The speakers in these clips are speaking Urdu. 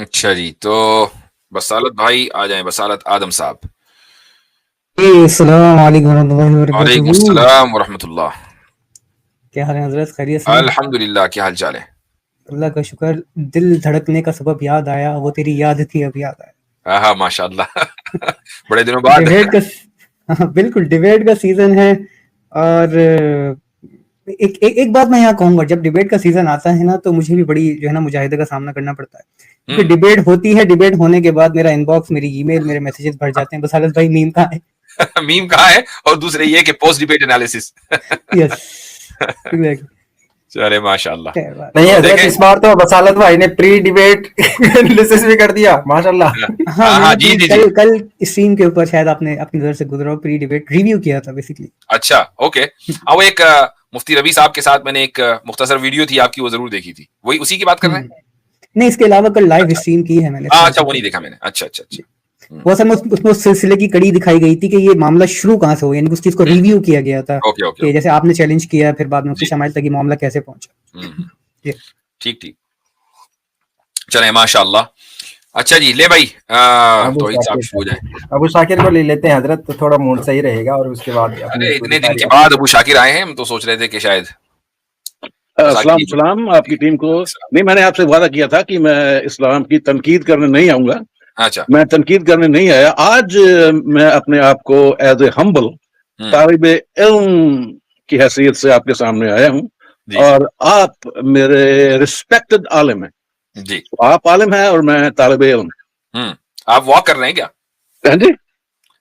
اچھا جی، تو بصالت بھائی آ جائیں، بصالت آدم صاحب. السلام علیکم ورحمۃ اللہ وعلیکم وبرکاتہ. السلام ورحمۃ اللہ. کیا حال ہے حضرت؟ خیریت سے ہیں؟ الحمدللہ، کیا حال چال ہے؟ اللہ کا شکر. دل دھڑکنے کا سبب یاد آیا، وہ تیری یاد تھی اب یاد آیا. ہاں ہاں، ماشاء اللہ. بڑے دنوں بعد. ڈیبیٹ کا ہاں، بالکل ڈیبیٹ کا سیزن ہے. اور ایک بات میں یہاں کہوں گا، جب ڈیبیٹ کا سیزن آتا ہے نا تو مجھے بھی بڑی جو ہے نا مجاہدے کا سامنا کرنا پڑتا ہے. کیونکہ ڈیبیٹ ہوتی ہے، ڈیبیٹ ہونے کے بعد میرا ان باکس، میری ای میل، میرے میسیجز بھر جاتے ہیں، بصالت بھائی میم کہاں ہے. میم کہاں ہے، اور دوسرے یہ کہ post debate analysis. Yes exactly. چلے ماشاء اللہ. نہیں تو حضرت، دیکھیں، اس بار تو بصالت بھائی نے پری ڈیبیٹ انالیسس بھی کر دیا ماشاء اللہ. ہاں میں ہاں نے جی جی جی. کل اسٹریم کے اوپر شاید آپ نے اپنی نظر سے گزرا پری ڈیبیٹ ریویو کیا تھا بیسیکلی. اچھا اوکے. ہاں، وہ ایک مفتی ربیع صاحب کے ساتھ میں نے ایک مختصر ویڈیو تھی آپ کی، وہ ضرور دیکھی تھی. وہی اسی کی بات کر رہے ہیں؟ نہیں، اس کے علاوہ کل لائیو اچھا اسٹریم کی ہے میں نے. اچھا، وہ نہیں دیکھا میں نے. اچھا اچھا اچھا. وہ اصل میں اس میں سلسلے کی کڑی دکھائی گئی تھی کہ یہ معاملہ شروع کہاں سے ہو، یعنی اس چیز کو ریویو کیا گیا تھا اوکے اوکے کہ جیسے آپ نے چیلنج کیا، پھر بعد میں مفتی جی شمائل تک یہ معاملہ کیسے پہنچا. ٹھیک ٹھیک. چلیں ماشاء اللہ. اچھا جی، لے بھائی توحید صاحب شروع ہو جائیں. ابو شاکر کو لے لیتے ہیں حضرت، تو تھوڑا موڈ صحیح رہے گا. اور اس کے بعد ارے اتنے دن کے بعد ابو شاکر آئے ہیں، ہم تو سوچ رہے تھے کہ شاید. السلام آپ کی ٹیم کو. نہیں، میں نے آپ سے وعدہ کیا تھا کہ میں اسلام کی تنقید کرنے نہیں آؤں گا. اچھا، میں تنقید کرنے نہیں آیا. آج میں اپنے آپ کو ایز اے ہمبل طالب علم کی حیثیت سے آپ کے سامنے آیا ہوں. اور آپ میرے ریسپیکٹڈ عالم ہیں. جی آپ عالم ہیں اور میں طالب علم. آپ واک کر رہے ہیں کیا؟ ہاں جی.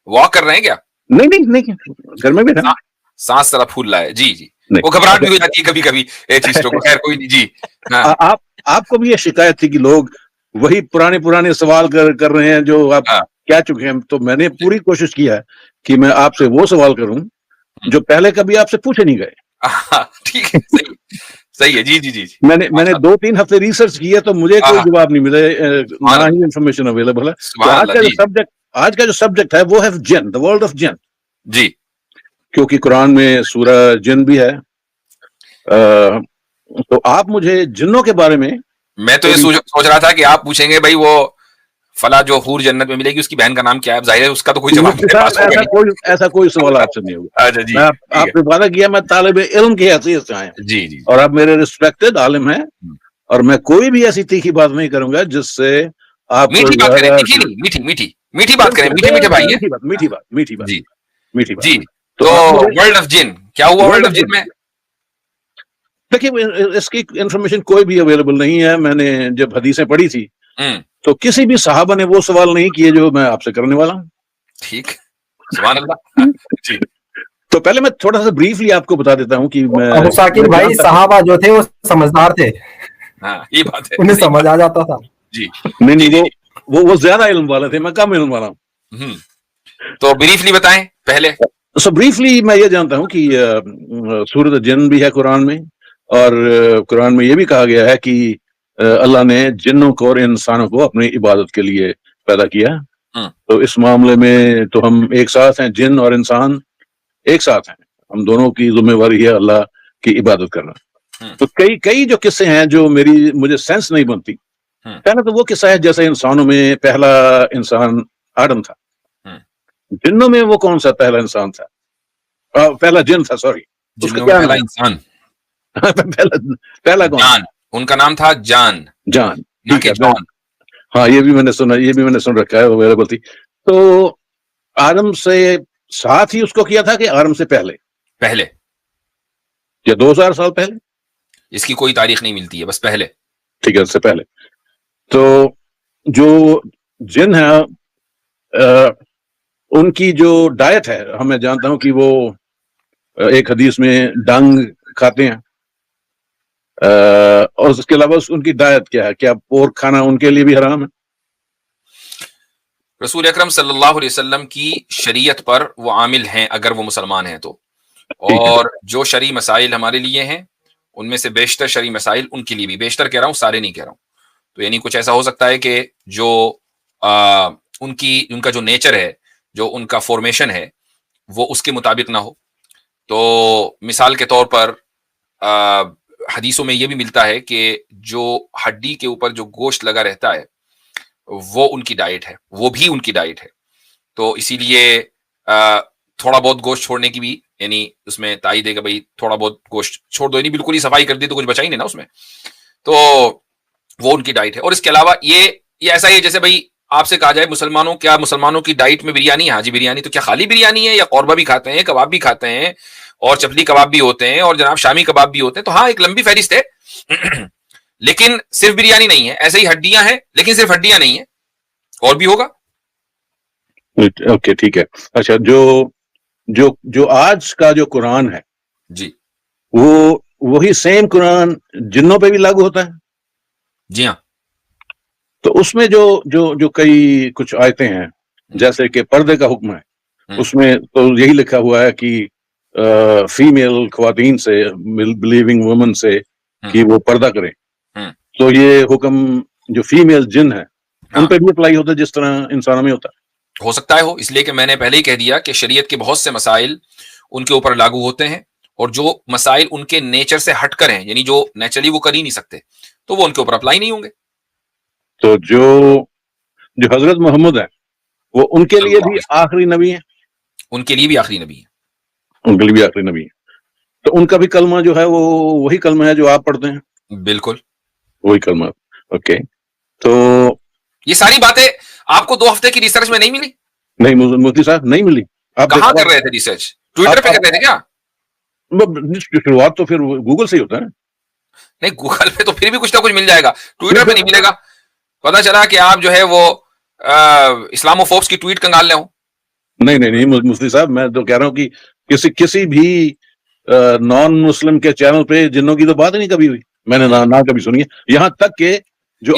واک کر رہے ہیں کیا؟ نہیں، گھر میں بھی تھا. سانس طرح پھول رہا ہے. جی جی، وہ گھبراہٹ بھی ہو جاتی ہے کبھی کبھی چیزوں کو. خیر کوئی نہیں جی. آپ کو بھی یہ شکایت تھی کہ لوگ وہی پرانے سوال کر رہے ہیں جو آپ کہہ چکے ہیں. تو میں نے پوری کوشش کی ہے کہ میں آپ سے وہ سوال کروں جو پہلے کبھی آپ سے پوچھے نہیں گئے. ٹھیک ہے، صحیح ہے. جی جی جی. میں نے 2-3 ہفتے ریسرچ کی ہے تو مجھے کوئی جواب نہیں ملے، نہ ہی انفارمیشن اویلیبل ہے. تو آج کا جو سبجیکٹ ہے وہ ہے جن، دا ورلڈ آف جن. جی، کیونکہ قرآن میں سورہ جن بھی ہے. تو آپ مجھے جنوں کے بارے میں تو یہ سوچ رہا تھا کہ آپ پوچھیں گے بھائی وہ فلاں جو حور جنت میں ملے گی اس کی بہن کا نام کیا ہے. ظاہر ہے اس کا تو کوئی جواب ایسا کوئی سوال آپ سے نہیں ہوگا. اچھا جی، میں آپ نے وعدہ کیا میں طالب علم کی حیثیت سے آیا. جی جی. اور آپ میرے ریسپیکٹڈ عالم ہیں. اور میں کوئی بھی ایسی تیکھی بات نہیں کروں گا جس سے آپ میٹھی بات کریں. میٹھی بات کریں. میٹھے بھائی ہیں. میٹھی بات. جی. تو ورلڈ آف جن کیا ہوا؟ ورلڈ آف جن میں دیکھیے اس کی انفارمیشن کوئی بھی اویلیبل نہیں ہے. میں نے جب حدیثیں پڑھی تھی تو کسی بھی صحابہ نے وہ سوال نہیں کیے جو میں آپ سے کرنے والا ہوں. ٹھیک، سبحان اللہ. جی. تو پہلے میں تھوڑا سا بریفلی آپ کو بتا دیتا ہوں کہ ابو شاکر بھائی صحابہ جو تھے وہ سمجھدار تھے. ہاں، یہ بات ہے. انہیں سمجھ آ جاتا تھا. جی نہیں، وہ زیادہ علم والے تھے، میں کم علم والا ہوں. تو بریفلی بتائیں پہلے. بریفلی میں یہ جانتا ہوں کہ سورۃ جن بھی ہے قرآن میں. اور قرآن میں یہ بھی کہا گیا ہے کہ اللہ نے جنوں کو اور انسانوں کو اپنی عبادت کے لیے پیدا کیا. تو اس معاملے میں تو ہم ایک ساتھ ہیں، جن اور انسان ایک ساتھ ہیں. ہم دونوں کی ذمہ داری ہے اللہ کی عبادت کرنا. تو کئی جو قصے ہیں جو مجھے سینس نہیں بنتی. پہلا تو وہ قصہ ہے جیسے انسانوں میں پہلا انسان آدم تھا. جنوں میں وہ کون سا پہلا انسان تھا؟ پہلا جن تھا، سوری. پہلا انسان پہلا کون؟ جان. ان کا نام تھا جان. ٹھیک ہے. ہاں، یہ بھی میں نے سن رکھا ہے، اویلیبل تھی. تو آدم سے ساتھ ہی اس کو کیا تھا کہ آدم سے پہلے یا 2000 سال پہلے؟ اس کی کوئی تاریخ نہیں ملتی ہے، بس پہلے. ٹھیک ہے، اس سے پہلے. تو جو جن ہے ان کی جو ڈائٹ ہے، میں جانتا ہوں کہ وہ ایک حدیث میں ڈنگ کھاتے ہیں. اور اس کے علاوہ ان کی ڈائٹ کیا ہے؟ کیا پورک کھانا ان کے لیے بھی حرام ہے؟ رسول اکرم صلی اللہ علیہ وسلم کی شریعت پر وہ عامل ہیں اگر وہ مسلمان ہیں تو. اور جو شرعی مسائل ہمارے لیے ہیں ان میں سے بیشتر شرعی مسائل ان کے لیے بھی. بیشتر کہہ رہا ہوں، سارے نہیں کہہ رہا ہوں. تو یعنی کچھ ایسا ہو سکتا ہے کہ جو ان کا جو نیچر ہے، جو ان کا فارمیشن ہے، وہ اس کے مطابق نہ ہو. تو مثال کے طور پر حدیثوں میں یہ بھی ملتا ہے کہ جو ہڈی کے اوپر جو گوشت لگا رہتا ہے وہ ان کی ڈائٹ ہے, وہ بھی ان کی ڈائٹ ہے. تو اسی لیے تھوڑا بہت گوشت چھوڑنے کی بھی یعنی اس میں تائید ہے کہ بھائی تھوڑا بہت گوشت چھوڑ دو, یعنی بالکل ہی صفائی کر دی تو کچھ بچا ہی نہیں نا اس میں. تو وہ ان کی ڈائٹ ہے. اور اس کے علاوہ یہ ایسا ہی ہے جیسے بھائی آپ سے کہا جائے مسلمانوں کی ڈائٹ میں بریانی ہے. ہاں جی بریانی, تو کیا خالی بریانی ہے یا قورمہ بھی کھاتے ہیں, کباب بھی کھاتے ہیں, اور چپلی کباب بھی ہوتے ہیں, اور جناب شامی کباب بھی ہوتے ہیں. تو ہاں ایک لمبی فہرست ہے لیکن صرف بریانی نہیں ہے. ایسے ہی ہڈیاں ہیں لیکن صرف ہڈیاں نہیں ہیں, اور بھی ہوگا. اوکے ٹھیک ہے. اچھا جو آج کا جو قرآن ہے جی وہ وہی سیم قرآن جنوں پہ بھی لاگو ہوتا ہے؟ جی ہاں. تو اس میں جو کئی کچھ آیتیں ہیں جیسے کہ پردے کا حکم ہے, اس میں تو یہی لکھا ہوا ہے کہ فیمیل خواتین سے بلیونگ وومن سے کہ وہ پردہ کریں. تو یہ حکم جو فیمیل جن ہے ان پہ بھی اپلائی ہوتا ہے جس طرح انسانوں میں ہوتا ہے؟ ہو سکتا ہے ہو, اس لیے کہ میں نے پہلے ہی کہہ دیا کہ شریعت کے بہت سے مسائل ان کے اوپر لاگو ہوتے ہیں, اور جو مسائل ان کے نیچر سے ہٹ کر ہیں یعنی جو نیچرلی وہ کر ہی نہیں سکتے تو وہ ان کے اوپر اپلائی نہیں ہوں گے. تو جو حضرت محمد ہے وہ ان کے لیے بھی آخری نبی ہیں؟ ان کے لیے بھی آخری نبی ہے. ان کے لیے بھی آخری نبی ہے. تو ان کا بھی کلمہ جو ہے وہ وہی کلمہ ہے جو آپ پڑھتے ہیں؟ بالکل وہی کلمہ. اوکے. تو یہ ساری باتیں آپ کو 2 ہفتے کی ریسرچ میں نہیں ملی؟ نہیں مفتی صاحب نہیں ملی. آپ کہاں کر رہے تھے ریسرچ؟ ٹویٹر پہ کر رہے تھے کیا؟ شروعات تو پھر گوگل سے ہی ہوتا ہے. نہیں گوگل پہ تو پھر بھی کچھ نہ کچھ مل جائے گا, ٹویٹر پہ نہیں ملے گا. پتا چلا کہ آپ جو ہے وہ اسلامو فوبس کی ٹویٹ کنگال لے ہوں. نہیں مفتی صاحب میں تو کہہ رہا ہوں کہ کسی بھی نان مسلم کے چینل پہ جنوں کی تو بات نہیں کبھی ہوئی, میں نے نہ کبھی سنی ہے. یہاں تک کہ جو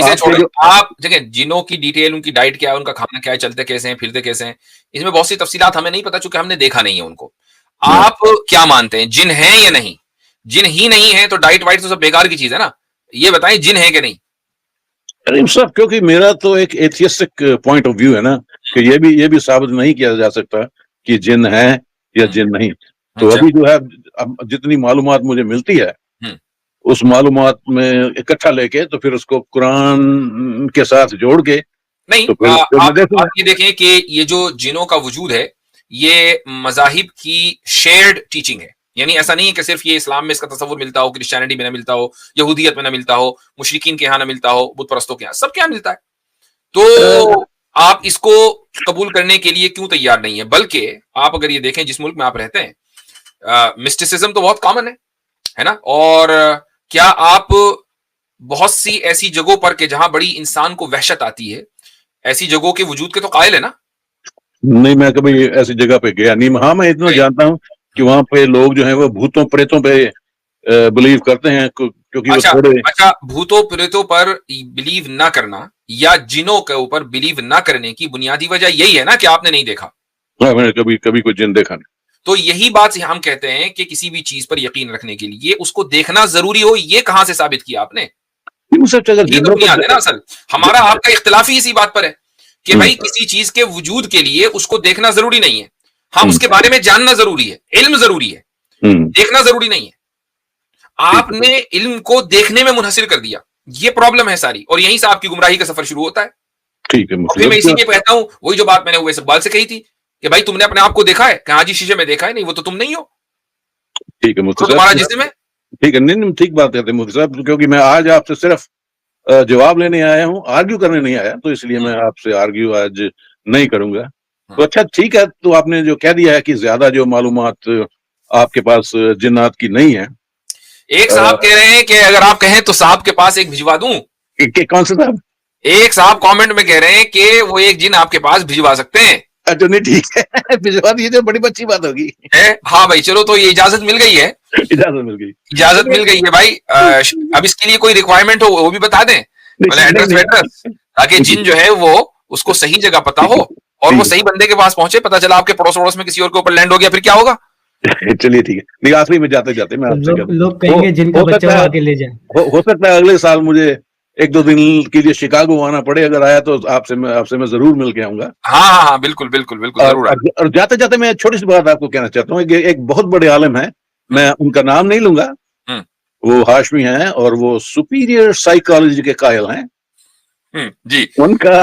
آپ دیکھیں جنوں کی ڈیٹیل, ان کی ڈائٹ کیا ہے, ان کا کھانا کیا ہے, چلتے کیسے ہیں, پھرتے کیسے ہیں, اس میں بہت سی تفصیلات ہمیں نہیں پتا چونکہ ہم نے دیکھا نہیں ہے ان کو. آپ کیا مانتے ہیں, جن ہیں یا نہیں؟ جن ہی نہیں ہے تو ڈائٹ وائٹ تو سب بیکار کی چیز ہے نا. یہ بتائیں جن ہے کہ نہیں؟ صاحب کیونکہ میرا تو ایک ایتھیسٹک پوائنٹ آف ویو ہے نا کہ یہ بھی ثابت نہیں کیا جا سکتا کہ جن ہے یا جن نہیں. تو ابھی جو ہے جتنی معلومات مجھے ملتی ہے اس معلومات میں اکٹھا لے کے تو پھر اس کو قرآن کے ساتھ جوڑ کے نہیں آپ یہ دیکھیں کہ یہ جو جنوں کا وجود ہے یہ مذاہب کی شیئرڈ ٹیچنگ ہے. یعنی ایسا نہیں ہے کہ صرف یہ اسلام میں اس کا تصور ملتا ہو, کرسچینٹی میں نہ ملتا ہو, یہودیت میں نہ ملتا ہو, مشرکین کے یہاں نہ ملتا ہو, بت پرستوں کے یہاں, سب کے یہاں ملتا ہے. تو آپ اس کو قبول کرنے کے لیے کیوں تیار نہیں ہے؟ بلکہ آپ اگر یہ دیکھیں جس ملک میں آپ رہتے ہیں مسٹیسزم تو بہت کامن ہے نا. اور کیا آپ بہت سی ایسی جگہوں پر کہ جہاں بڑی انسان کو وحشت آتی ہے, ایسی جگہوں کے وجود کے تو قائل ہے نا؟ نہیں میں کبھی ایسی جگہ پہ گیا نہیں. ہاں میں اتنا جانتا ہوں کہ وہاں پہ لوگ جو ہیں وہ بھوتوں پریتوں پہ بلیو کرتے ہیں کیونکہ اچھا بھوتوں پریتوں پر بلیو نہ کرنا یا جنوں کے اوپر بلیو نہ کرنے کی بنیادی وجہ یہی ہے نا کہ آپ نے نہیں دیکھا. میں نے کبھی کوئی جن دیکھا نہیں. تو یہی بات ہم کہتے ہیں کہ کسی بھی چیز پر یقین رکھنے کے لیے اس کو دیکھنا ضروری ہو. یہ کہاں سے ثابت کیا آپ نے؟ یہ تو بنیاد ہے نا. اصل ہمارا آپ کا اختلاف ہی اسی بات پر ہے کہ بھائی کسی چیز کے وجود کے لیے اس کو دیکھنا ضروری نہیں ہے. ہاں اس کے بارے میں جاننا ضروری ہے, علم ضروری ہے, دیکھنا ضروری نہیں ہے. آپ نے علم کو دیکھنے میں منحصر کر دیا, یہ پرابلم ہے ساری, اور یہیں سے آپ کی گمراہی کا سفر شروع ہوتا ہے. ٹھیک ہے پھر میں اسی لیے کہتا ہوں وہی جو بات میں نے اویس اقبال سے کہی تھی کہ بھائی تم نے اپنے آپ کو دیکھا ہے کہ ہاں جی شیشے میں دیکھا ہے, نہیں وہ تو تم نہیں ہو. ٹھیک ہے مفتی تمہارا جسم ہے. ٹھیک ہے نہیں ٹھیک بات کہتے ہیں مفتی صاحب, کیونکہ میں آج آپ سے صرف جواب لینے آیا ہوں, آرگیو کرنے نہیں آیا, تو اس لیے میں آپ سے آرگیو آج نہیں کروں گا. تو اچھا ٹھیک ہے, تو آپ نے جو کہہ دیا ہے کہ زیادہ جو معلومات آپ کے پاس جنات کی نہیں ہے. ایک صاحب کہہ رہے ہیں کہ اگر آپ کہیں تو صاحب کے پاس ایک بھجوا دوں. کون سے صاحب؟ ایک صاحب کامنٹ میں کہہ رہے ہیں کہ وہ ایک جن آپ کے پاس بھجوا سکتے ہیں. اچھا نہیں ٹھیک ہے, بھجوا دیجیے, بڑی اچھی بات ہوگی. ہاں بھائی چلو, تو یہ اجازت مل گئی ہے. اجازت مل گئی ہے بھائی. اب اس کے لیے کوئی ریکوائرمنٹ ہو وہ بھی بتا دیں, ایڈریس ویڈریس, تاکہ جن جو ہے وہ اس کو صحیح جگہ پتا ہو اور وہ صحیح بندے کے پاس پہنچے. پتا چلا آپ کے پڑوس وڑوس میں کسی اور کے اوپر لینڈ ہو گیا, پھر کیا ہوگا؟ چلیے ٹھیک ہے. نہیں آخری میں جاتے جاتے میں آپ سے لوگ کہیں گے جن کا بچہ ہو آگے لے جائیں. ہو سکتا ہے اگلے سال مجھے 1-2 دن کے لیے شکاگو آنا پڑے. اگر آیا تو آپ سے میں ضرور مل کے آؤں گا. ہاں بالکل بالکل بالکل ضرور. اور جاتے جاتے میں چھوٹی سی بات آپ کو کہنا چاہتا ہوں. ایک بہت بڑے عالم ہیں, میں ان کا نام نہیں لوں گا, وہ ہاشمی ہیں اور وہ سپیریئر سائیکالوجی کے قائل ہیں. جی. ان کا